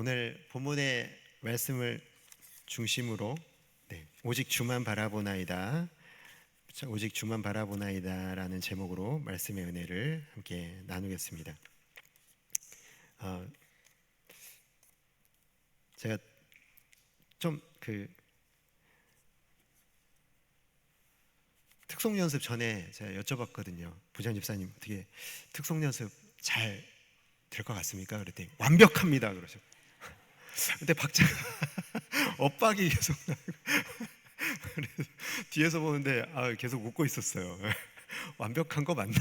오늘 본문의 말씀을 중심으로 오직 주만 바라보나이다, 오직 주만 바라보나이다라는 제목으로 말씀의 은혜를 함께 나누겠습니다. 제가 좀 특송 연습 전에 제가 여쭤봤거든요. 부장 집사님, 어떻게 특송 연습 잘 될 것 같습니까? 그랬더니 완벽합니다 그러죠. 근데 박자가 엇박이 계속 나고 그래서 뒤에서 보는데 계속 웃고 있었어요. 완벽한 거 맞나?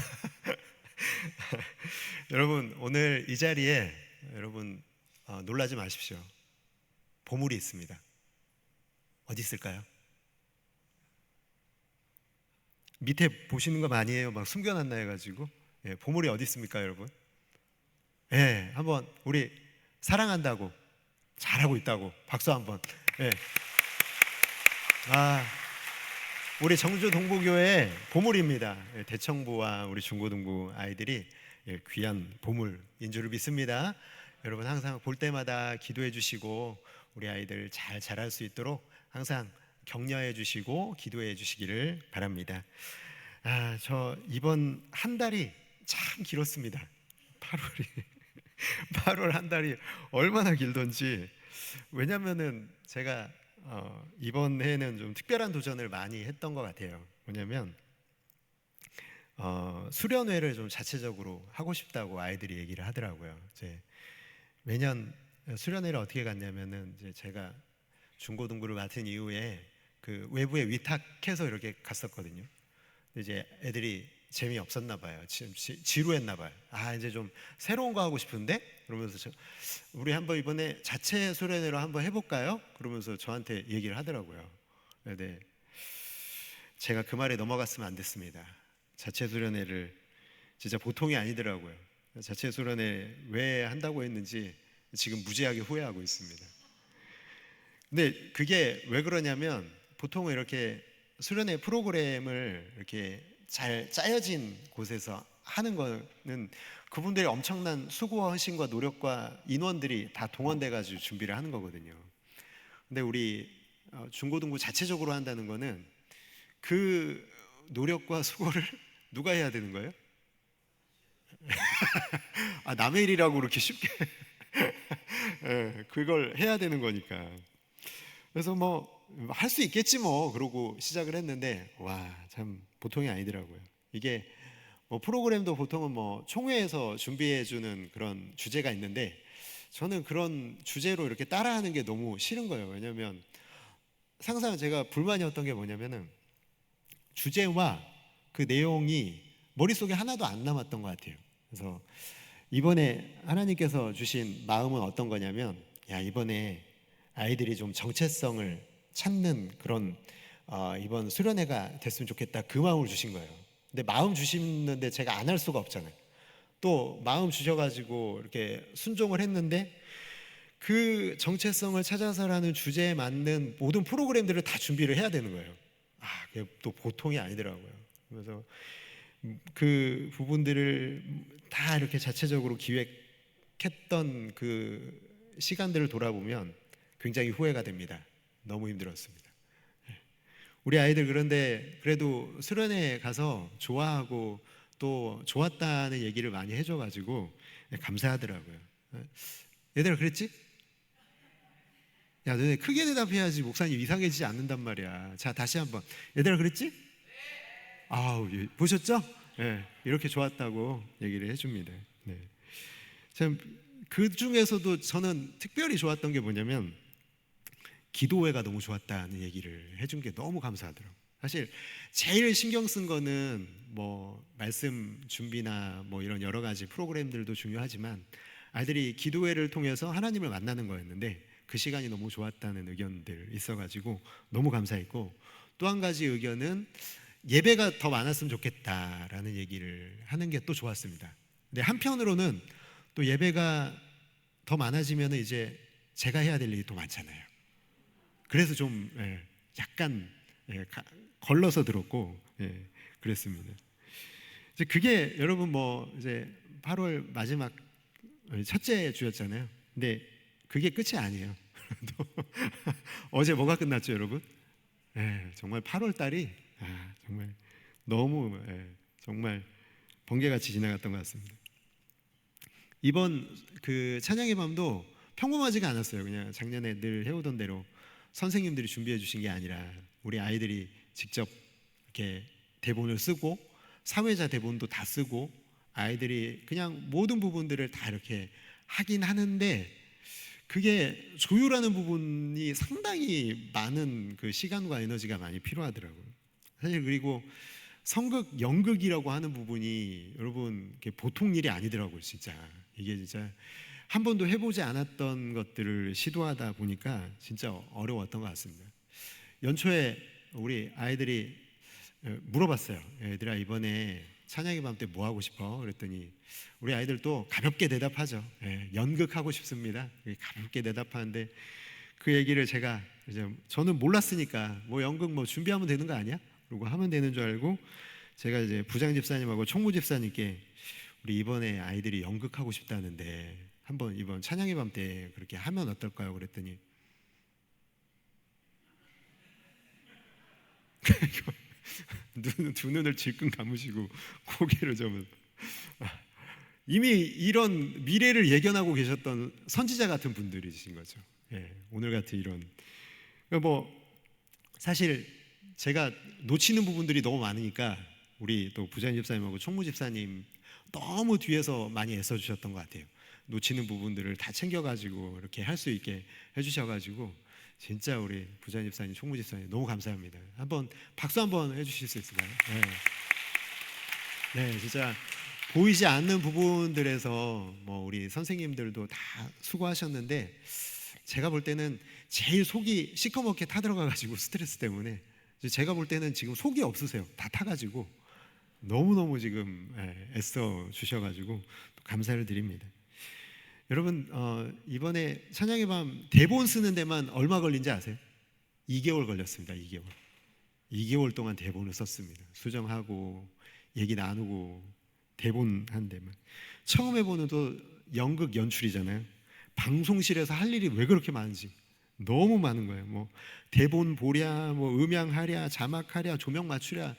여러분, 오늘 이 자리에 여러분 놀라지 마십시오. 보물이 있습니다. 어디 있을까요? 밑에 보시는 거 아니에요? 막 숨겨놨나 해가지고. 보물이 어디 있습니까, 여러분? 한번 우리 사랑한다고, 잘하고 있다고 박수 한번. 우리 정주 동부교회 보물입니다. 대청부와 우리 중고등부 아이들이 귀한 보물인 줄 믿습니다. 여러분 항상 볼 때마다 기도해 주시고 우리 아이들 잘 자랄 수 있도록 항상 격려해 주시고 기도해 주시기를 바랍니다. 저 이번 한 달이 참 길었습니다. 8월 한 달이 얼마나 길던지. 왜냐면은 제가 이번 해에는 좀 특별한 도전을 많이 했던 것 같아요. 뭐냐면 수련회를 좀 자체적으로 하고 싶다고 아이들이 얘기를 하더라고요. 이제 매년 수련회를 어떻게 갔냐면은 이제 제가 중고등부를 맡은 이후에 그 외부에 위탁해서 이렇게 갔었거든요. 근데 이제 애들이 재미없었나 봐요. 지루했나 봐요. 이제 좀 새로운 거 하고 싶은데? 그러면서 우리 한번 이번에 자체 수련회로 한번 해볼까요? 그러면서 저한테 얘기를 하더라고요. 네. 제가 그 말에 넘어갔으면 안 됐습니다. 자체 수련회를 진짜 보통이 아니더라고요. 자체 수련회 왜 한다고 했는지 지금 무지하게 후회하고 있습니다. 근데 그게 왜 그러냐면, 보통은 이렇게 수련회 프로그램을 이렇게 잘 짜여진 곳에서 하는 거는 그분들의 엄청난 수고와 헌신과 노력과 인원들이 다 동원돼 가지고 준비를 하는 거거든요. 근데 우리 중고등부 자체적으로 한다는 거는 그 노력과 수고를 누가 해야 되는 거예요? 남의 일이라고 그렇게 쉽게 그걸 해야 되는 거니까. 그래서 뭐 할 수 있겠지 뭐 그러고 시작을 했는데, 참 보통이 아니더라고요. 이게 뭐 프로그램도 보통은 뭐 총회에서 준비해 주는 그런 주제가 있는데, 저는 그런 주제로 이렇게 따라하는 게 너무 싫은 거예요. 왜냐면 항상 제가 불만이었던 게 뭐냐면은 주제와 그 내용이 머릿속에 하나도 안 남았던 것 같아요. 그래서 이번에 하나님께서 주신 마음은 어떤 거냐면, 이번에 아이들이 좀 정체성을 찾는 그런 이번 수련회가 됐으면 좋겠다, 그 마음을 주신 거예요. 근데 마음 주시는데 제가 안 할 수가 없잖아요. 또 마음 주셔가지고 이렇게 순종을 했는데 그 정체성을 찾아서라는 주제에 맞는 모든 프로그램들을 다 준비를 해야 되는 거예요. 그게 또 보통이 아니더라고요. 그래서 그 부분들을 다 이렇게 자체적으로 기획했던 그 시간들을 돌아보면 굉장히 후회가 됩니다. 너무 힘들었습니다. 우리 아이들 그런데 그래도 수련회에 가서 좋아하고 또 좋았다는 얘기를 많이 해줘가지고 감사하더라고요. 얘들아 그랬지? 너네 크게 대답해야지 목사님 이상해지지 않는단 말이야. 자, 다시 한번. 얘들아 그랬지? 보셨죠? 이렇게 좋았다고 얘기를 해줍니다. 참, 그 중에서도 저는 특별히 좋았던 게 뭐냐면 기도회가 너무 좋았다는 얘기를 해준 게 너무 감사하더라고요. 사실 제일 신경 쓴 거는 뭐 말씀 준비나 뭐 이런 여러 가지 프로그램들도 중요하지만 아이들이 기도회를 통해서 하나님을 만나는 거였는데 그 시간이 너무 좋았다는 의견들 있어가지고 너무 감사했고, 또 한 가지 의견은 예배가 더 많았으면 좋겠다라는 얘기를 하는 게 또 좋았습니다. 근데 한편으로는 또 예배가 더 많아지면 이제 제가 해야 될 일이 또 많잖아요. 그래서 좀 약간 걸러서 들었고 그랬습니다. 이제 그게 여러분 뭐 이제 8월 마지막 첫째 주였잖아요. 근데 그게 끝이 아니에요. 어제 뭐가 끝났죠, 여러분? 정말 8월 달이 정말 너무 정말 번개같이 지나갔던 것 같습니다. 이번 그 찬양의 밤도 평범하지가 않았어요. 그냥 작년에 늘 해오던 대로 선생님들이 준비해 주신 게 아니라 우리 아이들이 직접 이렇게 대본을 쓰고 사회자 대본도 다 쓰고 아이들이 그냥 모든 부분들을 다 이렇게 하긴 하는데 그게 조율하는 부분이 상당히 많은 그 시간과 에너지가 많이 필요하더라고요. 사실 그리고 성극, 연극이라고 하는 부분이 여러분 보통 일이 아니더라고요. 진짜 이게 진짜 한 번도 해보지 않았던 것들을 시도하다 보니까 진짜 어려웠던 것 같습니다. 연초에 우리 아이들이 물어봤어요. 얘들아 이번에 찬양의 밤 때 뭐 하고 싶어? 그랬더니 우리 아이들도 가볍게 대답하죠. 연극하고 싶습니다. 가볍게 대답하는데 그 얘기를 제가 이제 저는 몰랐으니까 뭐 연극 뭐 준비하면 되는 거 아니야? 그리고 하면 되는 줄 알고 제가 이제 부장 집사님하고 총무 집사님께 우리 이번에 아이들이 연극하고 싶다는데 한번 이번 찬양의 밤 때 그렇게 하면 어떨까요? 그랬더니 두 눈을 질끈 감으시고 고개를 좀 이미 이런 미래를 예견하고 계셨던 선지자 같은 분들이신 거죠. 오늘 같은 이런 뭐 사실 제가 놓치는 부분들이 너무 많으니까 우리 또 부장 집사님하고 총무 집사님 너무 뒤에서 많이 애써주셨던 것 같아요. 놓치는 부분들을 다 챙겨가지고 이렇게 할 수 있게 해주셔가지고 진짜 우리 부장 집사님, 총무 집사님 너무 감사합니다. 한번 박수 한번 해주실 수 있을까요? 네, 진짜 보이지 않는 부분들에서 뭐 우리 선생님들도 다 수고하셨는데 제가 볼 때는 제일 속이 시커멓게 타들어가가지고 스트레스 때문에 제가 볼 때는 지금 속이 없으세요. 다 타가지고 너무너무 지금 애써 주셔가지고 감사를 드립니다. 여러분 이번에 찬양의 밤 대본 쓰는 데만 얼마 걸린지 아세요? 2개월 걸렸습니다. 2개월 동안 대본을 썼습니다. 수정하고 얘기 나누고 대본 한 데만. 처음 해보는 또 연극 연출이잖아요. 방송실에서 할 일이 왜 그렇게 많은지 너무 많은 거예요. 뭐 대본 보랴, 뭐 음향하랴, 자막하랴, 조명 맞추랴.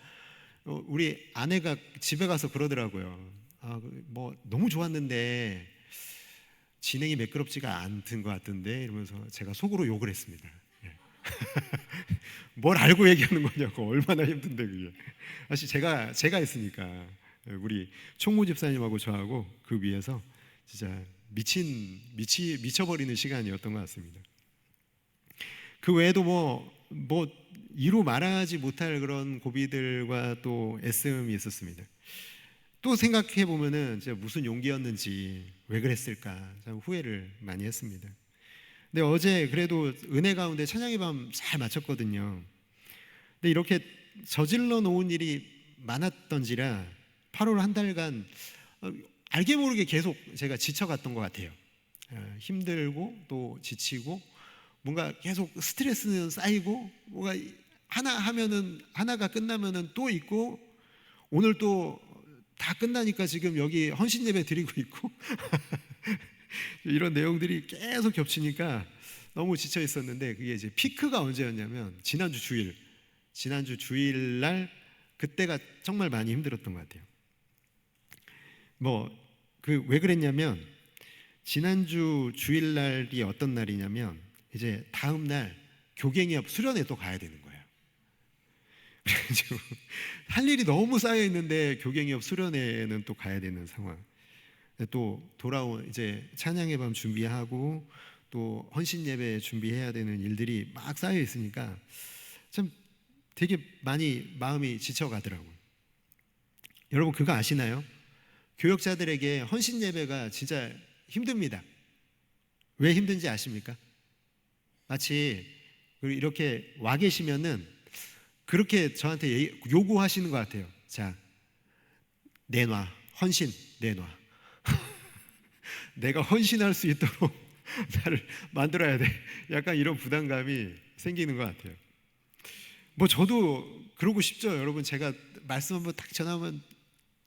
우리 아내가 집에 가서 그러더라고요. 뭐 너무 좋았는데 진행이 매끄럽지가 않던 것 같던데 이러면서 제가 속으로 욕을 했습니다. 뭘 알고 얘기하는 거냐고. 얼마나 힘든데 그게. 사실 제가 했으니까 우리 총무 집사님하고 저하고 그 위에서 진짜 미쳐버리는 시간이었던 것 같습니다. 그 외에도 뭐 이루 말하지 못할 그런 고비들과 또 애씀이 있었습니다. 또 생각해 보면은 진짜 무슨 용기였는지 왜 그랬을까 참 후회를 많이 했습니다. 근데 어제 그래도 은혜 가운데 찬양의 밤 잘 마쳤거든요. 근데 이렇게 저질러 놓은 일이 많았던지라 8월 한 달간 알게 모르게 계속 제가 지쳐갔던 것 같아요. 힘들고 또 지치고 뭔가 계속 스트레스는 쌓이고 뭔가 하나 하면은 하나가 끝나면은 또 있고 오늘 또 다 끝나니까 지금 여기 헌신 예배 드리고 있고 이런 내용들이 계속 겹치니까 너무 지쳐 있었는데 그게 이제 피크가 언제였냐면 지난주 주일날 그때가 정말 많이 힘들었던 것 같아요. 왜 그랬냐면 지난주 주일날이 어떤 날이냐면 이제 다음 날 교갱이업 수련회 또 가야 되는 거예요. 그래가지고 할 일이 너무 쌓여 있는데 교갱이업 수련회는 또 가야 되는 상황. 또 돌아온 이제 찬양의 밤 준비하고 또 헌신 예배 준비해야 되는 일들이 막 쌓여 있으니까 참 되게 많이 마음이 지쳐가더라고요. 여러분 그거 아시나요? 교역자들에게 헌신 예배가 진짜 힘듭니다. 왜 힘든지 아십니까? 마치 이렇게 와 계시면은 그렇게 저한테 요구하시는 것 같아요. 자, 내놔. 헌신 내놔. 내가 헌신할 수 있도록 나를 만들어야 돼. 약간 이런 부담감이 생기는 것 같아요. 저도 그러고 싶죠. 여러분 제가 말씀 한번 딱 전하면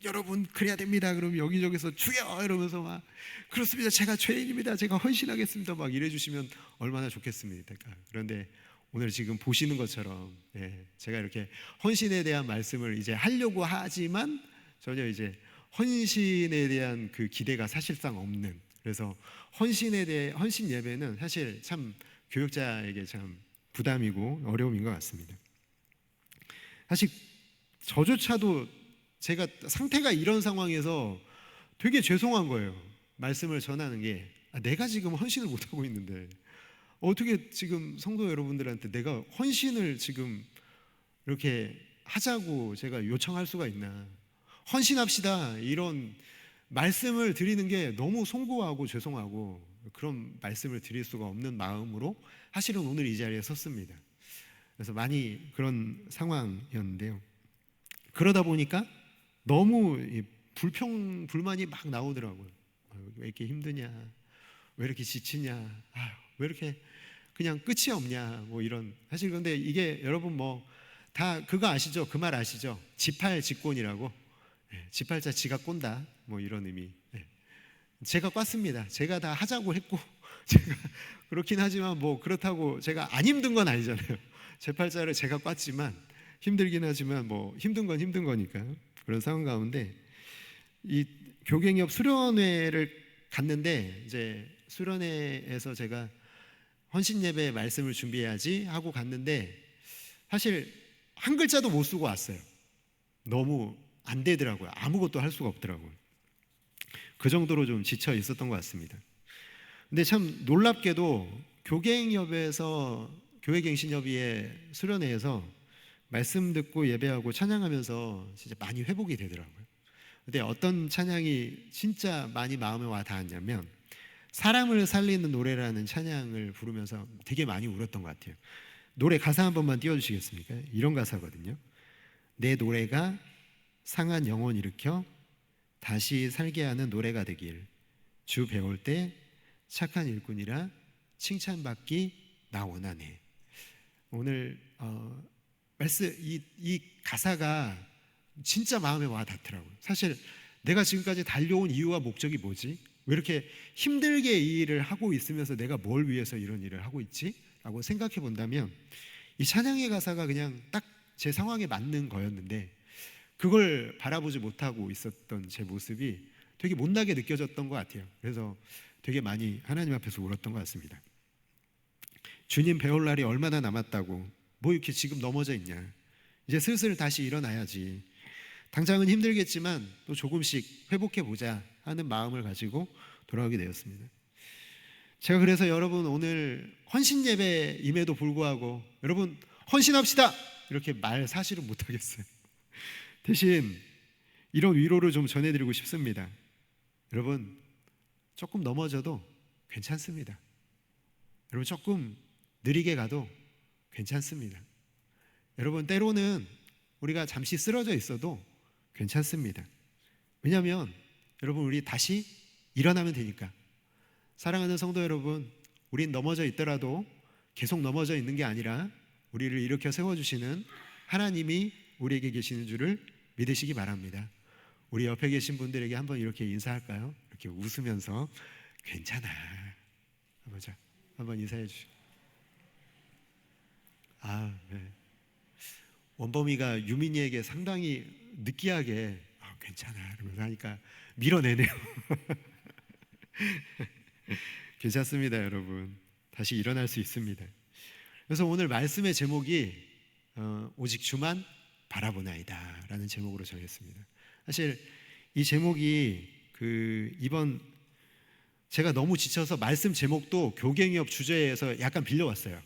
여러분 그래야 됩니다. 그러면 여기저기서 주여 이러면서 막 그렇습니다. 제가 죄인입니다. 제가 헌신하겠습니다. 막 이래 주시면 얼마나 좋겠습니까? 그런데 오늘 지금 보시는 것처럼 제가 이렇게 헌신에 대한 말씀을 이제 하려고 하지만 전혀 이제 헌신에 대한 그 기대가 사실상 없는, 그래서 헌신에 대해 헌신 예배는 사실 참 교육자에게 참 부담이고 어려움인 것 같습니다. 사실 저조차도 제가 상태가 이런 상황에서 되게 죄송한 거예요. 말씀을 전하는 게 내가 지금 헌신을 못하고 있는데 어떻게 지금 성도 여러분들한테 내가 헌신을 지금 이렇게 하자고 제가 요청할 수가 있나. 헌신합시다 이런 말씀을 드리는 게 너무 송구하고 죄송하고 그런 말씀을 드릴 수가 없는 마음으로 사실은 오늘 이 자리에 섰습니다. 그래서 많이 그런 상황이었는데요. 그러다 보니까 너무 불만이 막 나오더라고요. 왜 이렇게 힘드냐, 왜 이렇게 지치냐, 왜 이렇게 그냥 끝이 없냐, 뭐 이런. 사실 근데 이게 여러분 뭐 다 그거 아시죠? 그 말 아시죠? 지팔직곤이라고. 지팔자 지가 꼰다, 뭐 이런 의미. 제가 꽈습니다. 제가 다 하자고 했고 제가 그렇긴 하지만 뭐 그렇다고 제가 안 힘든 건 아니잖아요. 제 팔자를 제가 꽈지만 힘들긴 하지만 뭐 힘든 건 힘든 거니까. 그런 상황 가운데 이 교갱협 수련회를 갔는데 이제 수련회에서 제가 헌신 예배 말씀을 준비해야지 하고 갔는데 사실 한 글자도 못 쓰고 왔어요. 너무 안 되더라고요. 아무것도 할 수가 없더라고요. 그 정도로 좀 지쳐 있었던 것 같습니다. 근데 참 놀랍게도 교갱협에서 교회갱신협의회 수련회에서 말씀 듣고 예배하고 찬양하면서 진짜 많이 회복이 되더라고요. 근데 어떤 찬양이 진짜 많이 마음에 와 닿았냐면 사람을 살리는 노래라는 찬양을 부르면서 되게 많이 울었던 것 같아요. 노래 가사 한 번만 띄워주시겠습니까? 이런 가사거든요. 내 노래가 상한 영혼 일으켜 다시 살게 하는 노래가 되길, 주 배울 때 착한 일꾼이라 칭찬받기 나 원하네. 오늘 말씀 이 가사가 진짜 마음에 와 닿더라고요. 사실 내가 지금까지 달려온 이유와 목적이 뭐지? 왜 이렇게 힘들게 이 일을 하고 있으면서 내가 뭘 위해서 이런 일을 하고 있지? 라고 생각해 본다면 이 찬양의 가사가 그냥 딱 제 상황에 맞는 거였는데 그걸 바라보지 못하고 있었던 제 모습이 되게 못나게 느껴졌던 것 같아요. 그래서 되게 많이 하나님 앞에서 울었던 것 같습니다. 주님 배울 날이 얼마나 남았다고 뭐 이렇게 지금 넘어져 있냐, 이제 슬슬 다시 일어나야지, 당장은 힘들겠지만 또 조금씩 회복해 보자 하는 마음을 가지고 돌아오게 되었습니다. 제가 그래서 여러분 오늘 헌신 예배임에도 불구하고 여러분 헌신합시다 이렇게 말 사실은 못하겠어요. 대신 이런 위로를 좀 전해드리고 싶습니다. 여러분 조금 넘어져도 괜찮습니다. 여러분 조금 느리게 가도 괜찮습니다. 여러분 때로는 우리가 잠시 쓰러져 있어도 괜찮습니다. 왜냐하면 여러분 우리 다시 일어나면 되니까. 사랑하는 성도 여러분, 우린 넘어져 있더라도 계속 넘어져 있는 게 아니라 우리를 일으켜 세워주시는 하나님이 우리에게 계시는 줄을 믿으시기 바랍니다. 우리 옆에 계신 분들에게 한번 이렇게 인사할까요? 이렇게 웃으면서 괜찮아. 보자. 한번 인사해 주시고. 네. 원범이가 유민이에게 상당히 느끼하게 괜찮아 이러면서 하니까 밀어내네요. 괜찮습니다, 여러분. 다시 일어날 수 있습니다. 그래서 오늘 말씀의 제목이 오직 주만 바라보나이다 라는 제목으로 정했습니다. 사실 이 제목이 이번 제가 너무 지쳐서 말씀 제목도 교갱협 주제에서 약간 빌려왔어요.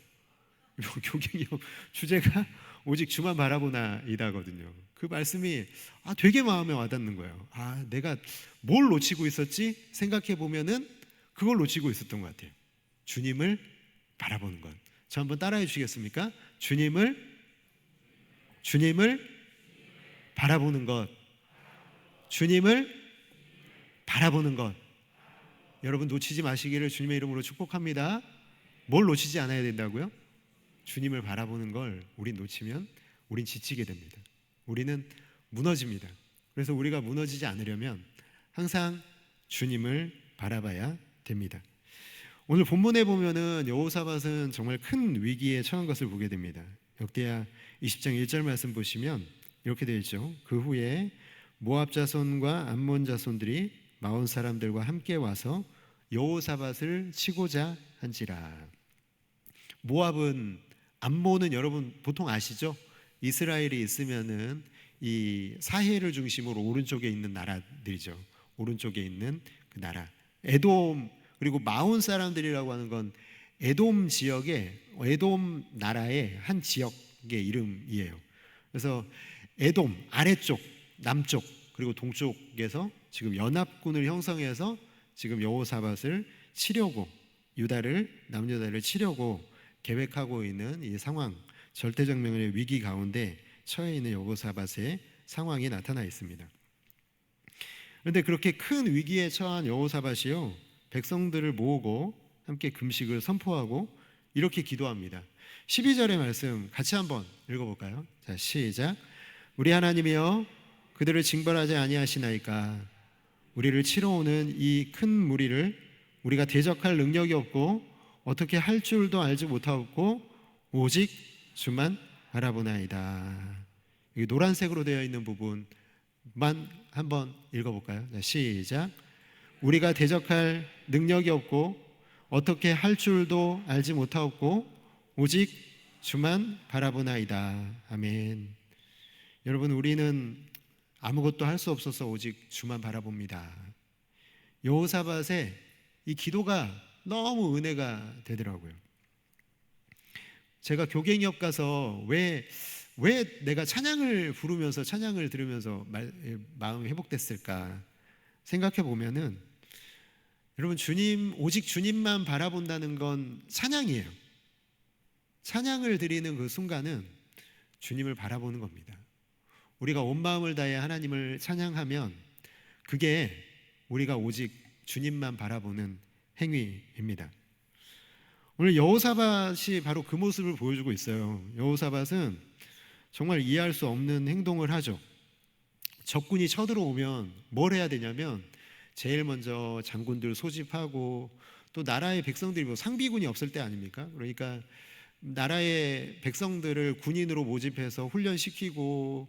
교갱협 주제가 오직 주만 바라보나이다거든요. 그 말씀이 되게 마음에 와닿는 거예요. 내가 뭘 놓치고 있었지 생각해 보면은 그걸 놓치고 있었던 것 같아요. 주님을 바라보는 것. 저 한번 따라해 주시겠습니까? 주님을 바라보는 것. 주님을 바라보는 것. 여러분 놓치지 마시기를 주님의 이름으로 축복합니다. 뭘 놓치지 않아야 된다고요? 주님을 바라보는 걸 우린 놓치면 우린 지치게 됩니다. 우리는 무너집니다. 그래서 우리가 무너지지 않으려면 항상 주님을 바라봐야 됩니다. 오늘 본문에 보면은 여호사밧은 정말 큰 위기에 처한 것을 보게 됩니다. 역대하 20장 1절 말씀 보시면 이렇게 되어 있죠. 그 후에 모압 자손과 암몬 자손들이 마온 사람들과 함께 와서 여호사밧을 치고자 한지라. 모압은, 암몬은 여러분 보통 아시죠? 이스라엘이 있으면은 이 사해를 중심으로 오른쪽에 있는 나라들이죠. 오른쪽에 있는 그 나라. 에돔, 그리고 마온 사람들이라고 하는 건 에돔 지역의, 에돔 나라의 한 지역의 이름이에요. 그래서 에돔 아래쪽, 남쪽, 그리고 동쪽에서 지금 연합군을 형성해서 지금 여호사밧을 치려고, 남유다를 치려고 계획하고 있는 이 상황, 절대정명의 위기 가운데 처해 있는 여호사밧의 상황이 나타나 있습니다. 그런데 그렇게 큰 위기에 처한 여호사밧이요, 백성들을 모으고 함께 금식을 선포하고 이렇게 기도합니다. 12절의 말씀 같이 한번 읽어볼까요? 자, 시작. 우리 하나님이여, 그들을 징벌하지 아니하시나이까. 우리를 치러 오는 이 큰 무리를 우리가 대적할 능력이 없고 어떻게 할 줄도 알지 못하고 오직 주만 바라보나이다. 여기 노란색으로 되어 있는 부분만 한번 읽어볼까요? 자, 시작. 우리가 대적할 능력이 없고 어떻게 할 줄도 알지 못하고 오직 주만 바라보나이다. 아멘. 여러분, 우리는 아무것도 할 수 없어서 오직 주만 바라봅니다. 여호사밧의 이 기도가 너무 은혜가 되더라고요. 제가 교갱역 가서 왜 내가 찬양을 부르면서, 찬양을 들으면서 마음이 회복됐을까 생각해 보면은, 여러분, 오직 주님만 바라본다는 건 찬양이에요. 찬양을 드리는 그 순간은 주님을 바라보는 겁니다. 우리가 온 마음을 다해 하나님을 찬양하면 그게 우리가 오직 주님만 바라보는 행위입니다. 오늘 여호사밧이 바로 그 모습을 보여주고 있어요. 여호사밧은 정말 이해할 수 없는 행동을 하죠. 적군이 쳐들어오면 뭘 해야 되냐면 제일 먼저 장군들 소집하고, 또 나라의 백성들이 상비군이 없을 때 아닙니까? 그러니까 나라의 백성들을 군인으로 모집해서 훈련시키고,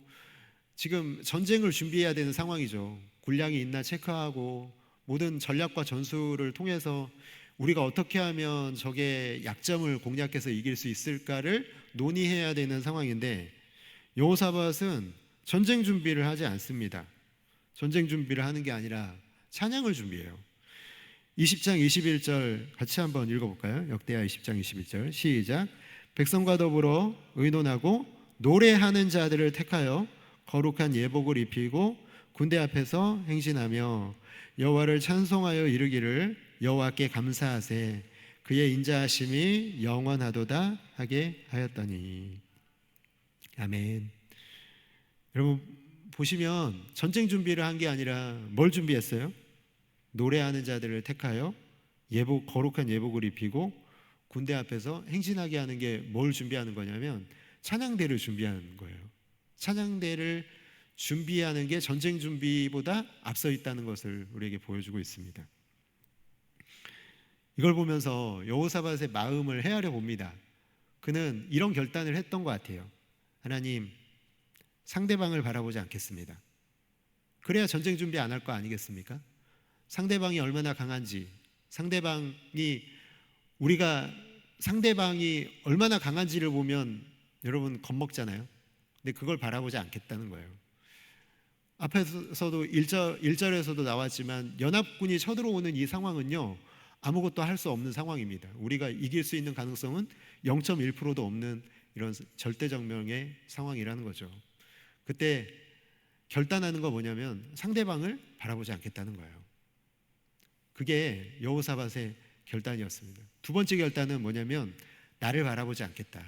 지금 전쟁을 준비해야 되는 상황이죠. 군량이 있나 체크하고, 모든 전략과 전술을 통해서 우리가 어떻게 하면 적의 약점을 공략해서 이길 수 있을까를 논의해야 되는 상황인데, 여호사밧은 전쟁 준비를 하지 않습니다. 전쟁 준비를 하는 게 아니라 찬양을 준비해요. 20장 21절 같이 한번 읽어볼까요? 역대하 20장 21절 시작. 백성과 더불어 의논하고 노래하는 자들을 택하여 거룩한 예복을 입히고 군대 앞에서 행진하며 여호와를 찬송하여 이르기를 여호와께 감사하세, 그의 인자하심이 영원하도다 하게 하였더니. 아멘. 여러분 보시면 전쟁 준비를 한 게 아니라 뭘 준비했어요? 노래하는 자들을 택하여 거룩한 예복을 입히고 군대 앞에서 행진하게 하는 게 뭘 준비하는 거냐면 찬양대를 준비하는 거예요. 찬양대를 준비하는 게 전쟁 준비보다 앞서 있다는 것을 우리에게 보여주고 있습니다. 이걸 보면서 여호사밧의 마음을 헤아려 봅니다. 그는 이런 결단을 했던 것 같아요. 하나님, 상대방을 바라보지 않겠습니다. 그래야 전쟁 준비 안 할 거 아니겠습니까? 상대방이 얼마나 강한지, 상대방이 얼마나 강한지를 보면 여러분 겁먹잖아요. 근데 그걸 바라보지 않겠다는 거예요. 앞에서도 1절에서도 나왔지만 연합군이 쳐들어오는 이 상황은요, 아무것도 할 수 없는 상황입니다. 우리가 이길 수 있는 가능성은 0.1%도 없는 이런 절대정명의 상황이라는 거죠. 그때 결단하는 거 뭐냐면 상대방을 바라보지 않겠다는 거예요. 그게 여호사밧의 결단이었습니다. 두 번째 결단은 뭐냐면 나를 바라보지 않겠다.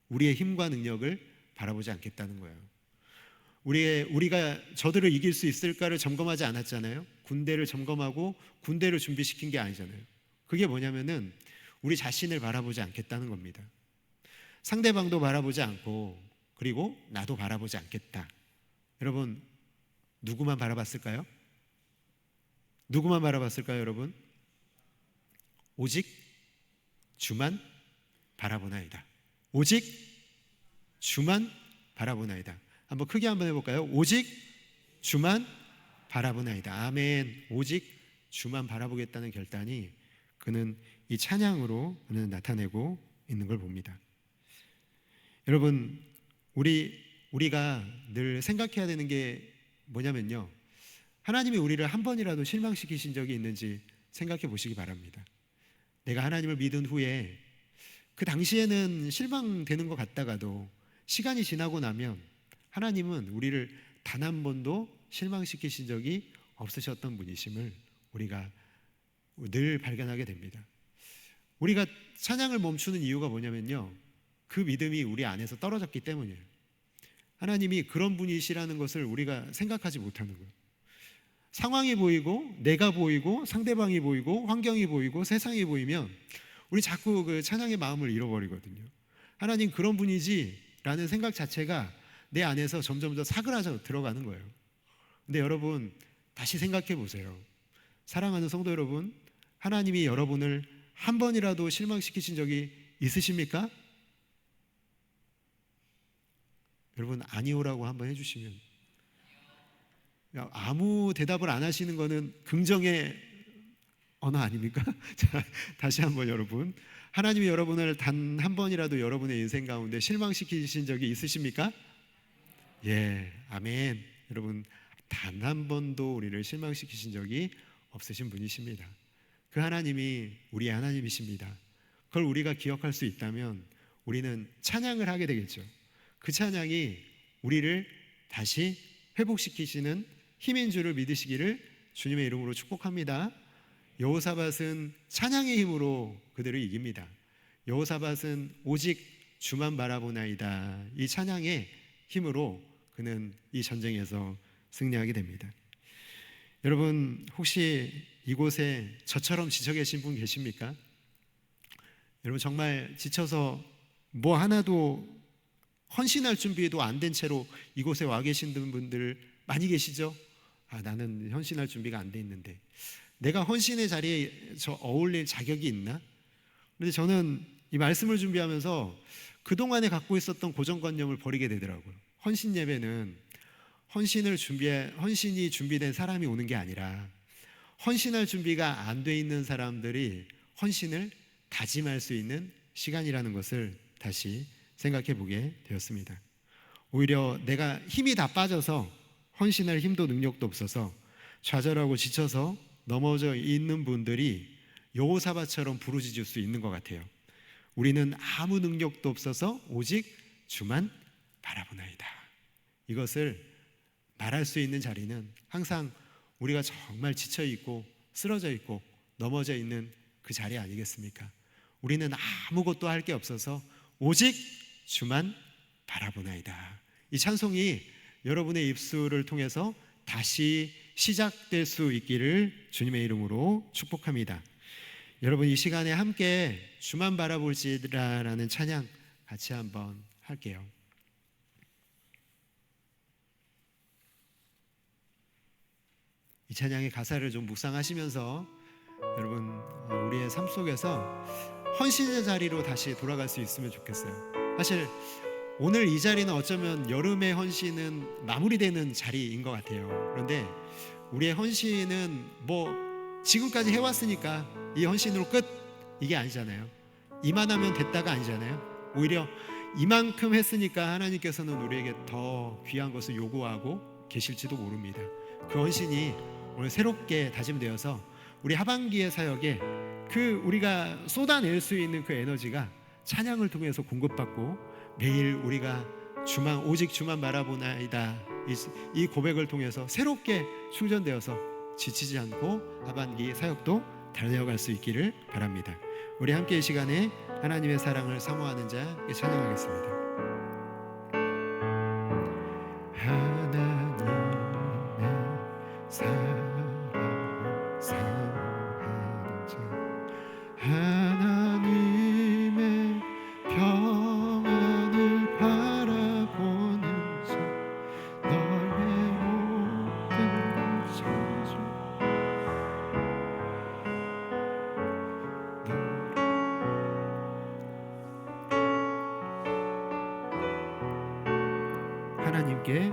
우리의 힘과 능력을 바라보지 않겠다는 거예요. 우리가 저들을 이길 수 있을까를 점검하지 않았잖아요. 군대를 점검하고 군대를 준비시킨 게 아니잖아요. 그게 뭐냐면은 우리 자신을 바라보지 않겠다는 겁니다. 상대방도 바라보지 않고, 그리고 나도 바라보지 않겠다. 여러분, 누구만 바라봤을까요? 누구만 바라봤을까요, 여러분? 오직 주만 바라보나이다. 오직 주만 바라보나이다. 한번 크게 한번 해볼까요? 오직 주만 바라보나이다. 아멘. 오직 주만 바라보겠다는 결단이 그는 이 찬양으로 그는 나타내고 있는 걸 봅니다. 여러분, 우리가 늘 생각해야 되는 게 뭐냐면요, 하나님이 우리를 한 번이라도 실망시키신 적이 있는지 생각해 보시기 바랍니다. 내가 하나님을 믿은 후에 그 당시에는 실망되는 것 같다가도 시간이 지나고 나면 하나님은 우리를 단 한 번도 실망시키신 적이 없으셨던 분이심을 우리가 늘 발견하게 됩니다. 우리가 찬양을 멈추는 이유가 뭐냐면요, 그 믿음이 우리 안에서 떨어졌기 때문이에요. 하나님이 그런 분이시라는 것을 우리가 생각하지 못하는 거예요. 상황이 보이고 내가 보이고 상대방이 보이고 환경이 보이고 세상이 보이면 우리 자꾸 그 찬양의 마음을 잃어버리거든요. 하나님 그런 분이지 라는 생각 자체가 내 안에서 점점 더 사그라져 들어가는 거예요. 근데 여러분, 다시 생각해 보세요. 사랑하는 성도 여러분, 하나님이 여러분을 한 번이라도 실망시키신 적이 있으십니까? 여러분, 아니오라고 한번 해주시면. 아무 대답을 안 하시는 거는 긍정의 언어 아닙니까? 자, 다시 한번 여러분, 하나님이 여러분을 단 한 번이라도 여러분의 인생 가운데 실망시키신 적이 있으십니까? 예, 아멘. 여러분, 단 한 번도 우리를 실망시키신 적이 없으신 분이십니다. 그 하나님이 우리의 하나님이십니다. 그걸 우리가 기억할 수 있다면 우리는 찬양을 하게 되겠죠. 그 찬양이 우리를 다시 회복시키시는 힘인 줄을 믿으시기를 주님의 이름으로 축복합니다. 여호사밧은 찬양의 힘으로 그들을 이깁니다. 여호사밧은 오직 주만 바라보나이다, 이 찬양의 힘으로 그는 이 전쟁에서 승리하게 됩니다. 여러분, 혹시 이곳에 저처럼 지쳐 계신 분 계십니까? 여러분, 정말 지쳐서 뭐 하나도 헌신할 준비도 안 된 채로 이곳에 와 계신 분들 많이 계시죠? 나는 헌신할 준비가 안 돼 있는데 내가 헌신의 자리에 어울릴 자격이 있나? 그런데 저는 이 말씀을 준비하면서 그동안에 갖고 있었던 고정관념을 버리게 되더라고요. 헌신 예배는 헌신이 준비된 사람이 오는 게 아니라 헌신할 준비가 안 돼 있는 사람들이 헌신을 다짐할 수 있는 시간이라는 것을 다시 생각해 보게 되었습니다. 오히려 내가 힘이 다 빠져서 헌신할 힘도 능력도 없어서 좌절하고 지쳐서 넘어져 있는 분들이 여호사밧처럼 부르짖을 수 있는 것 같아요. 우리는 아무 능력도 없어서 오직 주만 바라보나이다. 이것을 말할 수 있는 자리는 항상 우리가 정말 지쳐 있고 쓰러져 있고 넘어져 있는 그 자리 아니겠습니까? 우리는 아무것도 할 게 없어서 오직 주만 바라보나이다. 이 찬송이 여러분의 입술을 통해서 다시 시작될 수 있기를 주님의 이름으로 축복합니다. 여러분, 이 시간에 함께 주만 바라볼지라라는 찬양 같이 한번 할게요. 이 찬양의 가사를 좀 묵상하시면서 여러분, 우리의 삶 속에서 헌신의 자리로 다시 돌아갈 수 있으면 좋겠어요. 사실 오늘 이 자리는 어쩌면 여름의 헌신은 마무리되는 자리인 것 같아요. 그런데 우리의 헌신은 뭐 지금까지 해왔으니까 이 헌신으로 끝, 이게 아니잖아요. 이만하면 됐다가 아니잖아요. 오히려 이만큼 했으니까 하나님께서는 우리에게 더 귀한 것을 요구하고 계실지도 모릅니다. 그 헌신이 오늘 새롭게 다짐되어서 우리 하반기의 사역에 그 우리가 쏟아낼 수 있는 그 에너지가 찬양을 통해서 공급받고 매일 우리가 오직 주만 바라보나이다, 이 고백을 통해서 새롭게 충전되어서 지치지 않고 하반기 사역도 달려갈 수 있기를 바랍니다. 우리 함께 이 시간에 하나님의 사랑을 사모하는 자 찬양하겠습니다. 하나님의 사랑을 사모하는 자, 하나님의 평안을 바라보는 자, 너의 모든 하나님께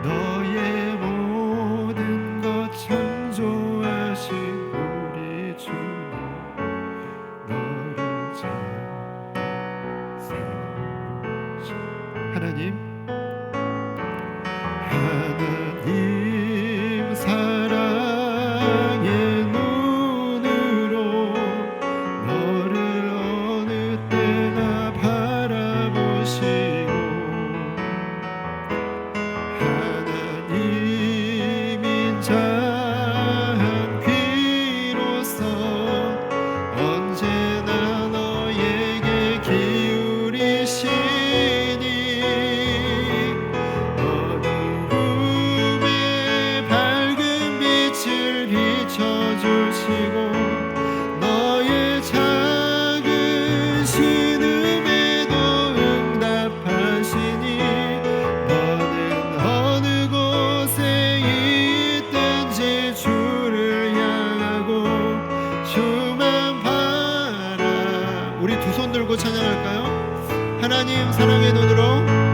너의 모든 것 창조하신 우리 주님 너를 잘 세우시 하나님 사랑의 눈으로 너를 어느 때나 바라보시고 하나님 인자한 귀로서 언제나 너에게 기울이시니 어두움에 밝은 빛을 비춰주시고 너의 작은 신음에도 응답하시니 너는 어느 곳에 있든지 주를 향하고 주만 바라. 우리 두 손 들고 찬양할까요? 하나님 사랑의 눈으로